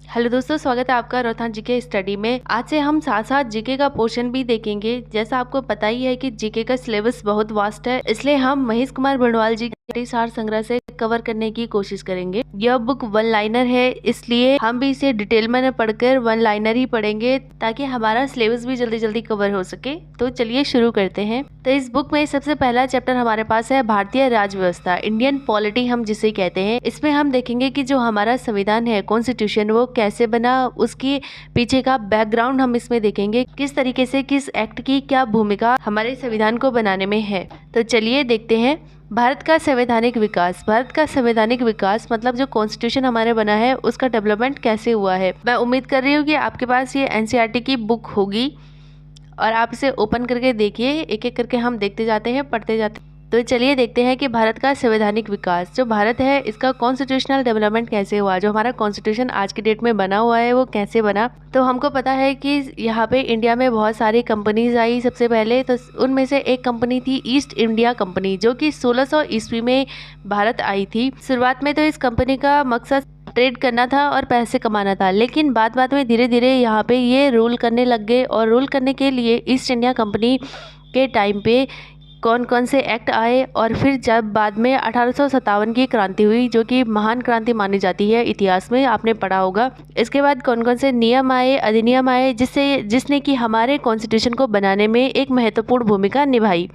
Hello दोस्तों, स्वागत है आपका रोहतांग जीके स्टडी में। आज से हम साथ साथ जीके का पोर्शन भी देखेंगे। जैसा आपको पता ही है कि जीके का सिलेबस बहुत वास्ट है, इसलिए हम महेश कुमार बर्णवाल जी के सार संग्रह से कवर करने की कोशिश करेंगे। यह बुक वन लाइनर है, इसलिए हम भी इसे डिटेल में पढ़कर वन लाइनर ही पढ़ेंगे ताकि हमारा सिलेबस भी जल्दी जल्दी कवर हो सके। तो चलिए शुरू करते हैं। तो इस बुक में सबसे पहला चैप्टर हमारे पास है भारतीय राज्य व्यवस्था, इंडियन पॉलिटी हम जिसे कहते हैं। इसमें हम देखेंगे कि जो हमारा संविधान है, कॉन्स्टिट्यूशन, वो कैसे बना, उसके पीछे का बैकग्राउंड हम इसमें देखेंगे, किस तरीके से किस एक्ट की क्या भूमिका हमारे संविधान को बनाने में है। तो चलिए देखते हैं। भारत का संवैधानिक विकास। भारत का संवैधानिक विकास मतलब जो कॉन्स्टिट्यूशन हमारे बना है उसका डेवलपमेंट कैसे हुआ है। मैं उम्मीद कर रही हूँ कि आपके पास ये एनसीईआरटी की बुक होगी और आप इसे ओपन करके देखिए। एक एक करके हम देखते जाते हैं, पढ़ते जाते हैं। तो चलिए देखते हैं कि भारत का संवैधानिक विकास, जो भारत है इसका कॉन्स्टिट्यूशनल डेवलपमेंट कैसे हुआ। जो हमारा कॉन्स्टिट्यूशन आज की डेट में बना हुआ है वो कैसे बना। तो हमको पता है कि यहाँ पे इंडिया में बहुत सारी कंपनीज आई सबसे पहले। तो उनमें से एक कंपनी थी ईस्ट इंडिया कंपनी, जो कि 1600 ईस्वी में भारत आई थी। शुरुआत में तो इस कंपनी का मकसद ट्रेड करना था और पैसे कमाना था, लेकिन बाद में धीरे धीरे यहाँ पे ये रूल करने लग गए। और रूल करने के लिए ईस्ट इंडिया कंपनी के टाइम पे कौन कौन से एक्ट आए, और फिर जब बाद में 1857 की क्रांति हुई, जो कि महान क्रांति मानी जाती है, इतिहास में आपने पढ़ा होगा। इसके बाद कौन कौन से नियम आए, अधिनियम आए, जिसने कि हमारे कॉन्स्टिट्यूशन को बनाने में एक महत्वपूर्ण भूमिका निभाई।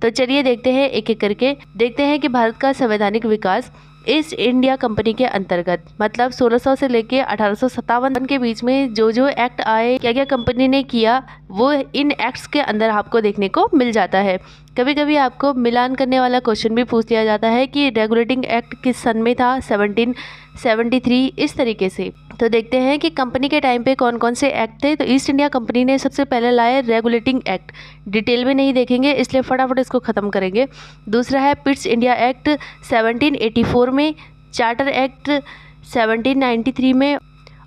तो चलिए देखते हैं, एक एक करके देखते हैं कि भारत का संवैधानिक विकास ईस्ट इंडिया कंपनी के अंतर्गत मतलब 1600 से लेके 1857 के बीच में जो जो एक्ट आए, क्या क्या कंपनी ने किया, वो इन एक्ट्स के अंदर आपको देखने को मिल जाता है। कभी कभी आपको मिलान करने वाला क्वेश्चन भी पूछ लिया जाता है कि रेगुलेटिंग एक्ट किस सन में था, 1773, इस तरीके से। तो देखते हैं कि कंपनी के टाइम पे कौन कौन से एक्ट थे। तो ईस्ट इंडिया कंपनी ने सबसे पहले लाए रेगुलेटिंग एक्ट। डिटेल में नहीं देखेंगे, इसलिए फटाफट इसको ख़त्म करेंगे। दूसरा है पिट्स इंडिया एक्ट 1784 में, चार्टर एक्ट 1793 में,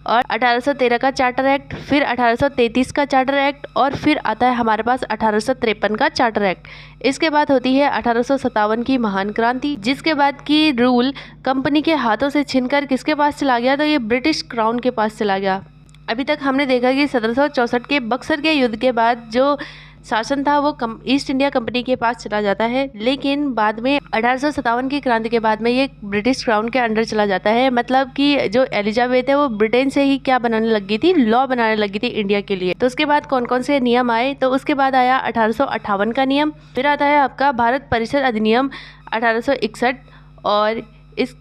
और 1813 का चार्टर एक्ट, फिर 1833 का चार्टर एक्ट, और फिर आता है हमारे पास 1853 का चार्टर एक्ट। इसके बाद होती है 1857 की महान क्रांति, जिसके बाद की रूल कंपनी के हाथों से छीनकर किसके पास चला गया, तो ये ब्रिटिश क्राउन के पास चला गया। अभी तक हमने देखा कि 1764 के बक्सर के युद्ध के बाद जो शासन था वो ईस्ट इंडिया कंपनी के पास चला जाता है, लेकिन बाद में 1857 की क्रांति के बाद में ये ब्रिटिश क्राउन के अंडर चला जाता है। मतलब कि जो एलिजाबेथ है वो ब्रिटेन से ही क्या बनाने लगी थी, लॉ बनाने लगी थी इंडिया के लिए। तो उसके बाद कौन कौन से नियम आए, तो उसके बाद आया 1858 का नियम, फिर आता है आपका भारत परिषद अधिनियम 1861, और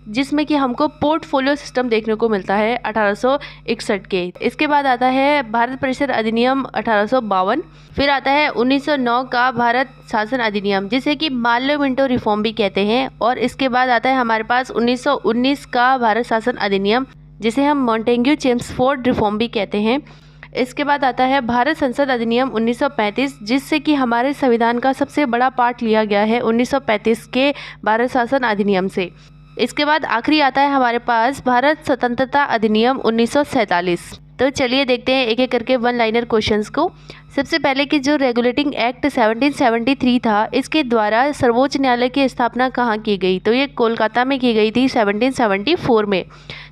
जिसमें कि हमको पोर्टफोलियो सिस्टम देखने को मिलता है 1861 के। इसके बाद आता है भारत परिषद अधिनियम 1852, फिर आता है 1909 का भारत शासन अधिनियम, जिसे कि माल्य मिंटो रिफॉर्म भी कहते हैं, और इसके बाद आता है हमारे पास 1919 का भारत शासन अधिनियम, जिसे हम मॉन्टेग्यू चेम्सफोर्ड रिफॉर्म भी कहते हैं। इसके बाद आता है भारत संसद अधिनियम 1935, जिससे कि हमारे संविधान का सबसे बड़ा पार्ट लिया गया है 1935 के भारत शासन अधिनियम से। इसके बाद आखिरी आता है हमारे पास भारत स्वतंत्रता अधिनियम 1947। तो चलिए देखते हैं एक एक करके वन लाइनर क्वेश्चंस को। सबसे पहले कि जो रेगुलेटिंग एक्ट 1773 था, इसके द्वारा सर्वोच्च न्यायालय की स्थापना कहाँ की गई, तो ये कोलकाता में की गई थी 1774 में।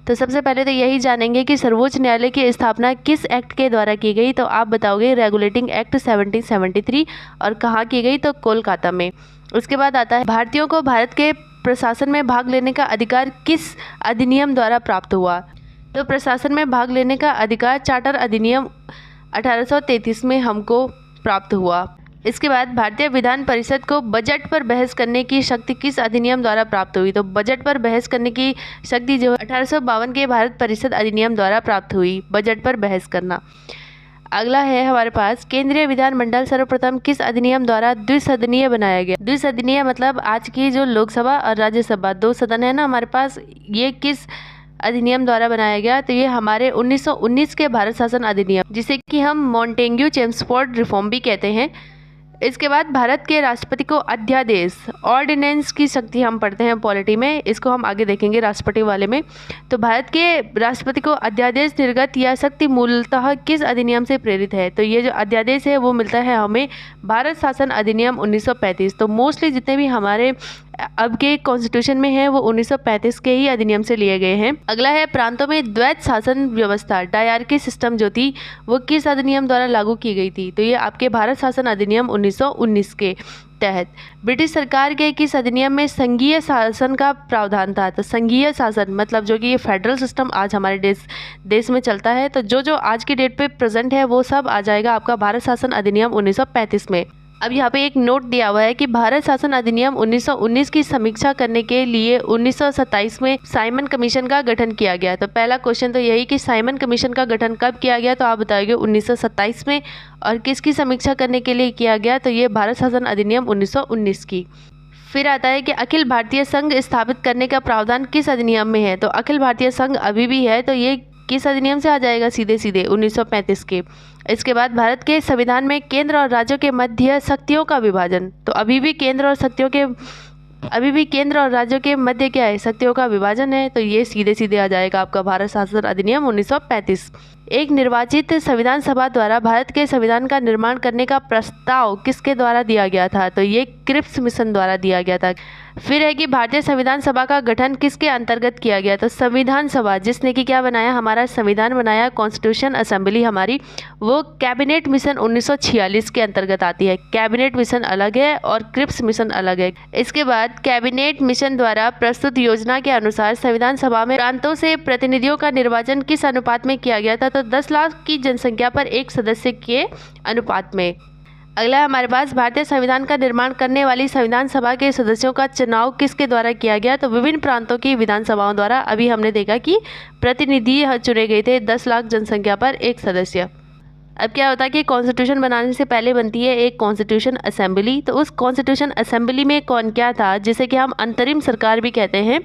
तो सबसे पहले तो यही जानेंगे कि सर्वोच्च न्यायालय की स्थापना किस एक्ट के द्वारा की गई, तो आप बताओगे रेगुलेटिंग एक्ट 1773, और कहाँ की गई, तो कोलकाता में। उसके बाद आता है भारतीयों को भारत के प्रशासन में भाग लेने का अधिकार किस अधिनियम द्वारा प्राप्त हुआ, तो प्रशासन में भाग लेने का अधिकार चार्टर अधिनियम 1833 में हमको प्राप्त हुआ। इसके बाद भारतीय विधान परिषद को बजट पर बहस करने की शक्ति किस अधिनियम द्वारा प्राप्त हुई, तो बजट पर बहस करने की शक्ति जो 1852 के भारत परिषद अधिनियम द्वारा प्राप्त हुई, बजट पर बहस करना। अगला है हमारे पास केंद्रीय विधानमंडल सर्वप्रथम किस अधिनियम द्वारा द्विसदनीय बनाया गया। द्विसदनीय मतलब आज की जो लोकसभा और राज्यसभा, दो सदन है ना हमारे पास, ये किस अधिनियम द्वारा बनाया गया, तो ये हमारे 1919 के भारत शासन अधिनियम, जिसे कि हम मॉन्टेग्यू चेम्सफोर्ड रिफॉर्म भी कहते हैं। इसके बाद भारत के राष्ट्रपति को अध्यादेश, ऑर्डिनेंस की शक्ति हम पढ़ते हैं पॉलिटी में, इसको हम आगे देखेंगे राष्ट्रपति वाले में। तो भारत के राष्ट्रपति को अध्यादेश निर्गत या शक्ति मूलतः किस अधिनियम से प्रेरित है, तो ये जो अध्यादेश है वो मिलता है हमें भारत शासन अधिनियम 1935। तो मोस्टली जितने भी हमारे अब के कॉन्स्टिट्यूशन में है वो 1935 के ही अधिनियम से लिए गए हैं। अगला है प्रांतों में द्वैत शासन व्यवस्था, डायरकी सिस्टम जो थी वो किस अधिनियम द्वारा लागू की गई थी? तो ये आपके भारत शासन अधिनियम 1919 के तहत। ब्रिटिश सरकार के किस अधिनियम में संघीय शासन का प्रावधान था? तो संघीय शासन मतलब जो कि ये फेडरल सिस्टम आज हमारे देश में चलता है, तो जो आज की डेट पे प्रेजेंट है वो सब आ जाएगा आपका भारत शासन अधिनियम 1935 में। अब यहाँ पे एक नोट दिया हुआ है कि भारत शासन अधिनियम 1919 की समीक्षा करने के लिए 1927 में साइमन कमीशन का गठन किया गया। तो पहला क्वेश्चन तो यही कि साइमन कमीशन का गठन कब किया गया? तो आप बताओगे 1927 में। और किसकी समीक्षा करने के लिए किया गया? तो ये भारत शासन अधिनियम 1919 की। फिर आता है कि अखिल भारतीय संघ स्थापित करने का प्रावधान किस अधिनियम में है? तो अखिल भारतीय संघ अभी भी है, तो ये किस अधिनियम से आ जाएगा? सीधे सीधे 1935 के। इसके बाद भारत के संविधान में केंद्र और राज्यों के मध्य शक्तियों का विभाजन, तो अभी भी केंद्र और राज्यों के मध्य क्या है? शक्तियों का विभाजन है, तो ये सीधे सीधे आ जाएगा आपका भारत शासन अधिनियम 1935। एक निर्वाचित संविधान सभा द्वारा भारत के संविधान का निर्माण करने का प्रस्ताव किसके द्वारा दिया गया था? तो ये क्रिप्स मिशन द्वारा दिया गया था। फिर है कि भारतीय संविधान सभा का गठन किसके अंतर्गत किया गया? तो संविधान सभा जिसने कि क्या बनाया? हमारा संविधान बनाया, कॉन्स्टिट्यूशन असेंबली हमारी, वो कैबिनेट मिशन 1946 के अंतर्गत आती है। कैबिनेट मिशन अलग है और क्रिप्स मिशन अलग है। इसके बाद कैबिनेट मिशन द्वारा प्रस्तुत योजना के अनुसार संविधान सभा में प्रांतों से प्रतिनिधियों का निर्वाचन किस अनुपात में किया गया था? तो 10 लाख की जनसंख्या पर एक सदस्य के अनुपात में। अगला है हमारे पास भारतीय संविधान का निर्माण करने वाली संविधान सभा के सदस्यों का चुनाव किसके द्वारा किया गया? तो विभिन्न प्रांतों की विधानसभाओं द्वारा। अभी हमने देखा कि प्रतिनिधि चुने गए थे 10 लाख जनसंख्या पर एक सदस्य। अब क्या होता है कि कॉन्स्टिट्यूशन बनाने से पहले बनती है एक कॉन्स्टिट्यूशन असेंबली। तो उस कॉन्स्टिट्यूशन असेंबली में कौन क्या था, जिसे कि हम अंतरिम सरकार भी कहते हैं।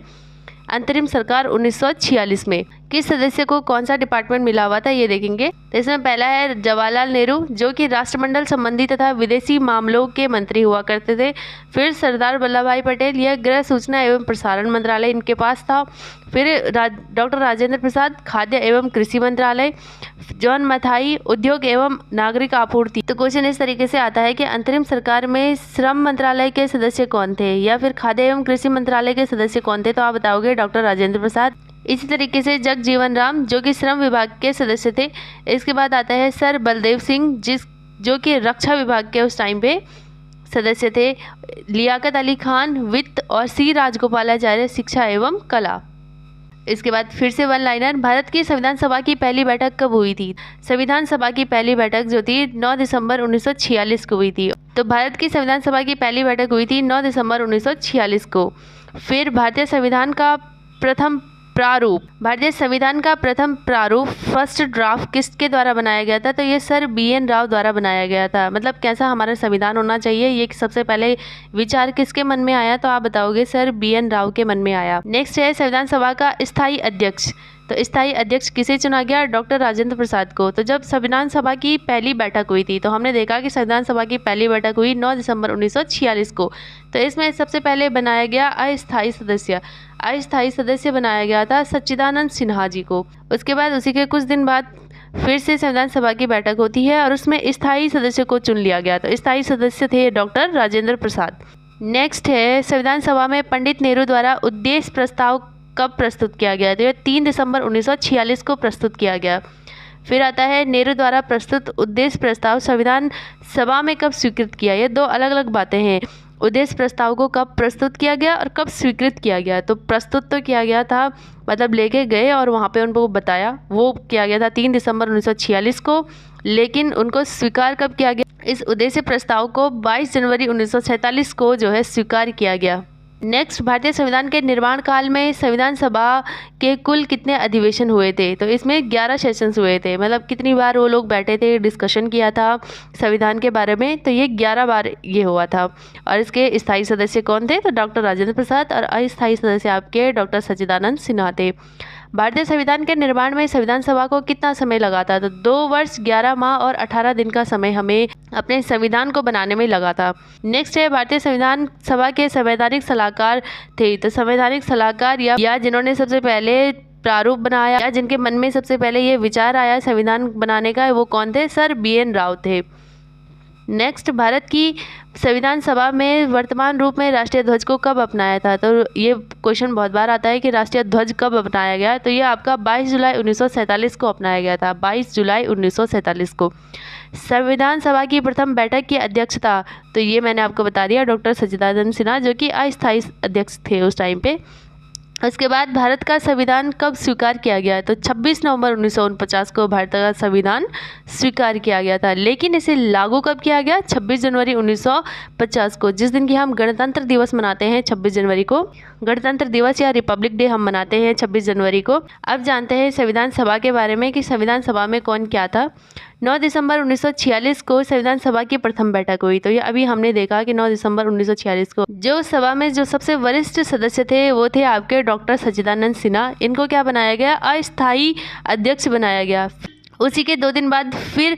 अंतरिम सरकार 1946 में किस सदस्य को कौन सा डिपार्टमेंट मिला हुआ था, ये देखेंगे। तो इसमें पहला है जवाहरलाल नेहरू, जो कि राष्ट्रमंडल संबंधी तथा विदेशी मामलों के मंत्री हुआ करते थे। फिर सरदार वल्लभ भाई पटेल, यह गृह सूचना एवं प्रसारण मंत्रालय इनके पास था। फिर डॉक्टर राजेंद्र प्रसाद, खाद्य एवं कृषि मंत्रालय। जॉन मथाई, उद्योग एवं नागरिक आपूर्ति। तो क्वेश्चन इस तरीके से आता है कि अंतरिम सरकार में श्रम मंत्रालय के सदस्य कौन थे, या फिर खाद्य एवं कृषि मंत्रालय के सदस्य कौन थे? तो आप बताओगे डॉक्टर राजेंद्र प्रसाद। इसी तरीके से जगजीवन राम, जो कि श्रम विभाग के सदस्य थे। इसके बाद आता है सर बलदेव सिंह, जो कि रक्षा विभाग के उस टाइम पे सदस्य थे। लियाकत अली खान, वित्त। और सी राजगोपालाचार्य, शिक्षा एवं कला। इसके बाद फिर से वन लाइनर, भारत की संविधान सभा की पहली बैठक कब हुई थी? संविधान सभा की पहली बैठक जो थी 9 दिसंबर 1946 को हुई थी। तो भारत की संविधान सभा की पहली बैठक हुई थी 9 दिसंबर 1946 को। फिर भारतीय संविधान का प्रथम प्रारूप फर्स्ट ड्राफ्ट किसके द्वारा बनाया गया था? तो ये सर BN राव द्वारा बनाया गया था। मतलब कैसा हमारा संविधान होना चाहिए, ये सबसे पहले विचार किसके मन में आया? तो आप बताओगे सर BN राव के मन में आया। नेक्स्ट है संविधान सभा का स्थायी अध्यक्ष। तो स्थायी अध्यक्ष किसे चुना गया? डॉक्टर राजेंद्र प्रसाद को। तो जब संविधान सभा की पहली बैठक हुई थी, तो हमने देखा कि संविधान सभा की पहली बैठक हुई 9 दिसंबर 1946 को। तो इसमें सबसे पहले बनाया गया अस्थायी सदस्य बनाया गया था सच्चिदानंद सिन्हा जी को। उसके बाद उसी के कुछ दिन बाद फिर से संविधान सभा की बैठक होती है और उसमें स्थायी सदस्य को चुन लिया गया। तो स्थायी सदस्य थे डॉक्टर राजेंद्र प्रसाद। नेक्स्ट है संविधान सभा में पंडित नेहरू द्वारा उद्देश्य प्रस्ताव कब प्रस्तुत किया गया? तो 3 दिसंबर 1946 को प्रस्तुत किया गया। फिर आता है नेहरू द्वारा प्रस्तुत उद्देश्य प्रस्ताव संविधान सभा में कब स्वीकृत किया? ये दो अलग अलग बातें हैं। उद्देश्य प्रस्ताव को कब प्रस्तुत किया गया और कब स्वीकृत किया गया? तो प्रस्तुत तो किया गया था, मतलब लेके गए और वहाँ पे उनको बताया, वो किया गया था 3 दिसंबर 1946 को। लेकिन उनको स्वीकार कब किया गया? इस उद्देश्य प्रस्ताव को 22 जनवरी 1947 को जो है स्वीकार किया गया। नेक्स्ट, भारतीय संविधान के निर्माण काल में संविधान सभा के कुल कितने अधिवेशन हुए थे? तो इसमें 11 सेशंस हुए थे। मतलब कितनी बार वो लोग बैठे थे, डिस्कशन किया था संविधान के बारे में, तो ये 11 बार ये हुआ था। और इसके स्थायी सदस्य कौन थे? तो डॉक्टर राजेंद्र प्रसाद। और अस्थायी सदस्य आपके डॉक्टर सच्चिदानंद सिन्हा थे। भारतीय संविधान के निर्माण में संविधान सभा को कितना समय लगा था? तो 2 वर्ष 11 माह और 18 दिन का समय हमें अपने संविधान को बनाने में लगा था। नेक्स्ट है भारतीय संविधान सभा के संवैधानिक सलाहकार थे। तो संवैधानिक सलाहकार या जिन्होंने सबसे पहले प्रारूप बनाया या जिनके मन में सबसे पहले ये विचार आया संविधान बनाने का, वो कौन थे? सर BN राव थे। नेक्स्ट, भारत की संविधान सभा में वर्तमान रूप में राष्ट्रीय ध्वज को कब अपनाया था? तो ये क्वेश्चन बहुत बार आता है कि राष्ट्रीय ध्वज कब अपनाया गया, तो ये आपका 22 जुलाई 1947 को अपनाया गया था। 22 जुलाई 1947 को। संविधान सभा की प्रथम बैठक की अध्यक्षता, तो ये मैंने आपको बता दिया, डॉक्टर सच्चिदानंद सिन्हा, जो कि अस्थायी अध्यक्ष थे उस टाइम पे। उसके बाद भारत का संविधान कब स्वीकार किया गया? तो 26 नवंबर 1949 को भारत का संविधान स्वीकार किया गया था। लेकिन इसे लागू कब किया गया? 26 जनवरी 1950 को, जिस दिन की हम गणतंत्र दिवस मनाते हैं 26 जनवरी को। गणतंत्र दिवस या रिपब्लिक डे हम मनाते हैं 26 जनवरी को। अब जानते हैं संविधान सभा के बारे में कि संविधान सभा में कौन क्या था। 9 दिसंबर 1946 को संविधान सभा की प्रथम बैठक हुई। तो ये अभी हमने देखा कि 9 दिसंबर 1946 को जो सभा में जो सबसे वरिष्ठ सदस्य थे वो थे आपके डॉक्टर सच्चिदानंद सिन्हा। इनको क्या बनाया गया? अस्थायी अध्यक्ष बनाया गया। उसी के 2 दिन बाद फिर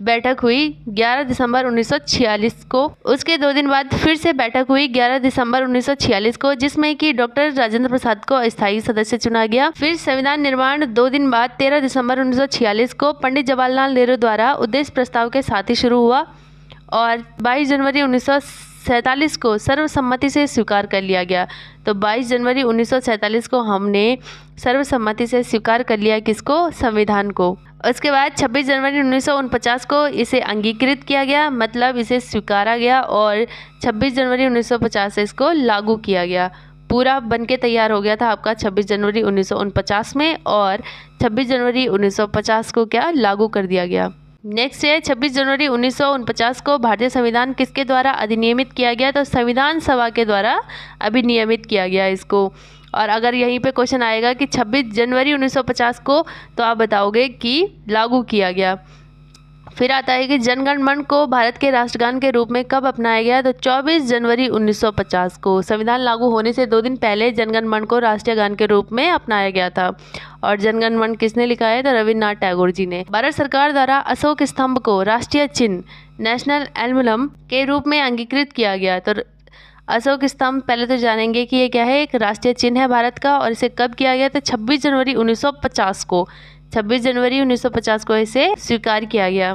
बैठक हुई 11 दिसंबर 1946 को। उसके 2 दिन बाद फिर से बैठक हुई 11 दिसंबर 1946 को, जिसमें कि डॉक्टर राजेंद्र प्रसाद को अस्थायी सदस्य चुना गया। फिर संविधान निर्माण 2 दिन बाद 13 दिसंबर 1946 को पंडित जवाहरलाल नेहरू द्वारा उद्देश्य प्रस्ताव के साथ ही शुरू हुआ और 22 जनवरी 1947 को सर्वसम्मति से स्वीकार कर लिया गया। तो 22 जनवरी 1947 को हमने सर्वसम्मति से स्वीकार कर लिया किसको? संविधान को। उसके बाद 26 जनवरी 1949 को इसे अंगीकृत किया गया, मतलब इसे स्वीकारा गया और 26 जनवरी 1950 से इसको लागू किया गया। पूरा बनके तैयार हो गया था आपका 26 जनवरी 1949 में और 26 जनवरी 1950 को क्या लागू कर दिया गया। नेक्स्ट है 26 जनवरी 1949 को भारतीय संविधान किसके द्वारा अधिनियमित किया गया? तो संविधान सभा के द्वारा अधिनियमित किया गया इसको। और अगर यहीं पे क्वेश्चन आएगा कि 26 जनवरी 1950 को, तो आप बताओगे कि लागू किया गया। फिर आता है कि जनगण मन को भारत के राष्ट्रगान के रूप में कब अपनाया गया? तो 24 जनवरी 1950 को। संविधान लागू होने से 2 दिन पहले जनगण मन को राष्ट्रीय गान के रूप में अपनाया गया था। और जनगण मन किसने लिखा है? तो रविन्द्रनाथ टैगोर जी ने। भारत सरकार द्वारा अशोक स्तंभ को राष्ट्रीय चिन्ह नेशनल एम्बलम के रूप में अंगीकृत किया गया। तो अशोक स्तंभ पहले तो जानेंगे कि ये क्या है, एक राष्ट्रीय चिन्ह है भारत का। और इसे कब किया गया? तो 26 जनवरी 1950 को। 26 जनवरी 1950 को इसे स्वीकार किया गया।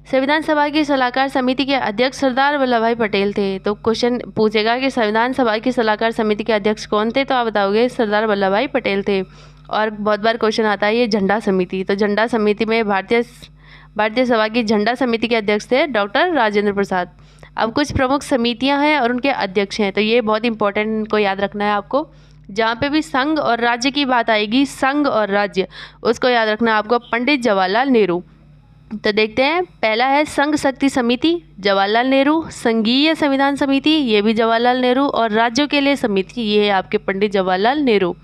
संविधान सभा की सलाहकार समिति के अध्यक्ष सरदार वल्लभ भाई पटेल थे। तो क्वेश्चन पूछेगा कि संविधान सभा की सलाहकार समिति के अध्यक्ष कौन थे? तो आप बताओगे सरदार वल्लभ भाई पटेल थे। और बहुत बार क्वेश्चन आता है ये झंडा समिति। तो झंडा समिति में भारतीय सभा की झंडा समिति के अध्यक्ष थे डॉक्टर राजेंद्र प्रसाद। अब कुछ प्रमुख समितियां हैं और उनके अध्यक्ष हैं, तो ये बहुत इंपॉर्टेंट, इनको याद रखना है आपको। जहाँ पे भी संघ और राज्य की बात आएगी, संघ और राज्य, उसको याद रखना है आपको, पंडित जवाहरलाल नेहरू। तो देखते हैं, पहला है संघ शक्ति समिति, जवाहरलाल नेहरू। संघीय संविधान समिति, ये भी जवाहरलाल नेहरू। और राज्यों के लिए समिति, ये है आपके पंडित जवाहरलाल नेहरू।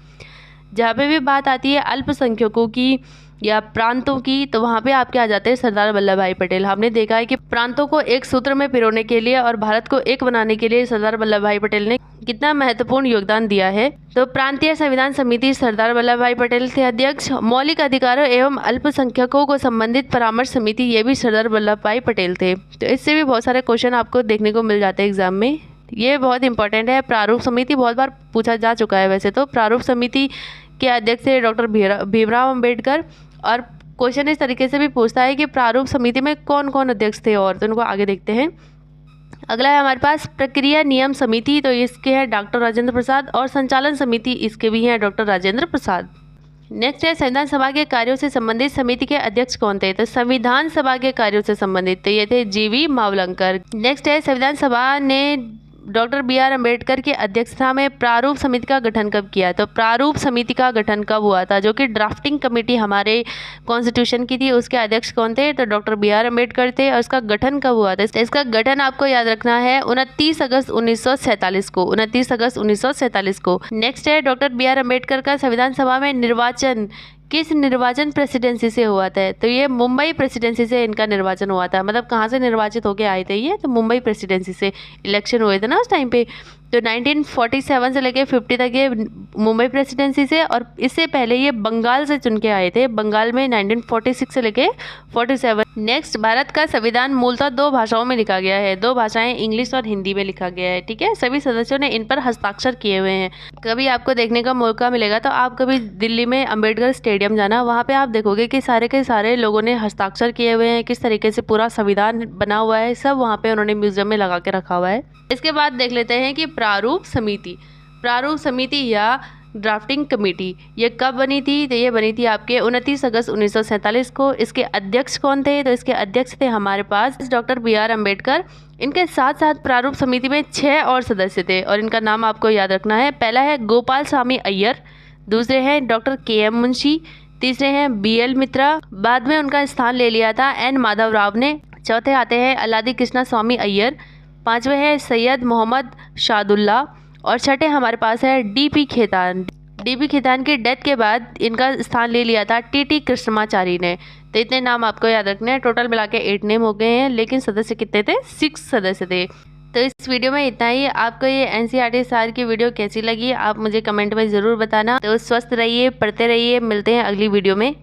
जहाँ पे भी बात आती है अल्पसंख्यकों की या प्रांतों की, तो वहाँ पे आपके आ जाते हैं सरदार वल्लभ भाई पटेल। हमने देखा है कि प्रांतों को एक सूत्र में पिरोने के लिए और भारत को एक बनाने के लिए सरदार वल्लभ भाई पटेल ने कितना महत्वपूर्ण योगदान दिया है। तो प्रांतीय संविधान समिति सरदार वल्लभ भाई पटेल थे अध्यक्ष। मौलिक अधिकारों एवं अल्पसंख्यकों को संबंधित परामर्श समिति, ये भी सरदार वल्लभ भाई पटेल थे। तो इससे भी बहुत सारे क्वेश्चन आपको देखने को मिल जाते हैं एग्जाम में, ये बहुत इंपॉर्टेंट है। प्रारूप समिति बहुत बार पूछा जा चुका है वैसे तो। प्रारूप समिति के अध्यक्ष थे डॉक्टर भीमराव अम्बेडकर। और क्वेश्चन इस तरीके से भी पूछता है कि प्रारूप समिति में कौन कौन अध्यक्ष थे, और तो उनको आगे देखते हैं। अगला है हमारे पास प्रक्रिया नियम समिति, तो इसके हैं डॉक्टर राजेंद्र प्रसाद। और संचालन समिति, इसके भी हैं डॉक्टर राजेंद्र प्रसाद। नेक्स्ट है संविधान सभा के कार्यों से संबंधित समिति के अध्यक्ष कौन थे? तो संविधान सभा के कार्यों से संबंधित तो ये थे जीवी मावलंकर। नेक्स्ट है संविधान सभा ने डॉक्टर BR अम्बेडकर की अध्यक्षता में प्रारूप समिति का गठन कब किया? तो प्रारूप समिति का गठन कब हुआ था, जो कि ड्राफ्टिंग कमेटी हमारे कॉन्स्टिट्यूशन की थी, उसके अध्यक्ष कौन थे? तो डॉक्टर BR अम्बेडकर थे। और इसका गठन कब हुआ था? इसका गठन आपको याद रखना है 29 अगस्त 1947 को। 29 अगस्त 1947 को। नेक्स्ट है डॉक्टर BR अम्बेडकर का संविधान सभा में निर्वाचन किस निर्वाचन प्रेसिडेंसी से हुआ था? तो ये मुंबई प्रेसिडेंसी से इनका निर्वाचन हुआ था। मतलब कहाँ से निर्वाचित होके आए थे ये? तो मुंबई प्रेसिडेंसी से इलेक्शन हुए थे ना उस टाइम पे। तो 1947 से लेके 50 तक ये मुंबई प्रेसिडेंसी से, और इससे पहले ये बंगाल से चुन के आए थे। बंगाल में 1946 से लेके 47 नेक्स्ट, भारत का संविधान मूलतः 2 भाषाओं में लिखा गया है। 2 भाषाएं इंग्लिश और हिंदी में लिखा गया है। ठीक है, सभी सदस्यों ने इन पर हस्ताक्षर किए हुए हैं। कभी आपको देखने का मौका मिलेगा तो आप कभी दिल्ली में अंबेडकर स्टेडियम जाना, वहाँ पे आप देखोगे कि सारे के सारे लोगों ने हस्ताक्षर किए हुए हैं, किस तरीके से पूरा संविधान बना हुआ है, सब वहाँ पे उन्होंने म्यूजियम में लगा के रखा हुआ है। इसके बाद देख लेते हैं कि प्रारूप समिति। प्रारूप समिति या ड्राफ्टिंग कमेटी ये कब बनी थी? तो ये बनी थी आपके 29 अगस्त 1947 को। इसके अध्यक्ष कौन थे? तो इसके अध्यक्ष थे हमारे पास डॉक्टर BR अम्बेडकर। इनके साथ साथ प्रारूप समिति में 6 और सदस्य थे और इनका नाम आपको याद रखना है। पहला है गोपाल स्वामी अय्यर, दूसरे हैं डॉक्टर KM मुंशी, तीसरे हैं BL मित्रा, बाद में उनका स्थान ले लिया था N माधव राव ने। चौथे आते हैं अल्लादी कृष्णा स्वामी अय्यर, पांचवें हैं सैयद मोहम्मद शादुल्ला और छठे हमारे पास है DP खेतान। DP खेतान की डेथ के बाद इनका स्थान ले लिया था TT कृष्णमाचारी ने। तो इतने नाम आपको याद रखने हैं। टोटल मिला के 8 नेम हो गए हैं, लेकिन सदस्य कितने थे? 6 सदस्य थे। तो इस वीडियो में इतना ही। आपको ये NCERT सार की वीडियो कैसी लगी आप मुझे कमेंट में ज़रूर बताना। तो स्वस्थ रहिए, पढ़ते रहिए, मिलते हैं अगली वीडियो में।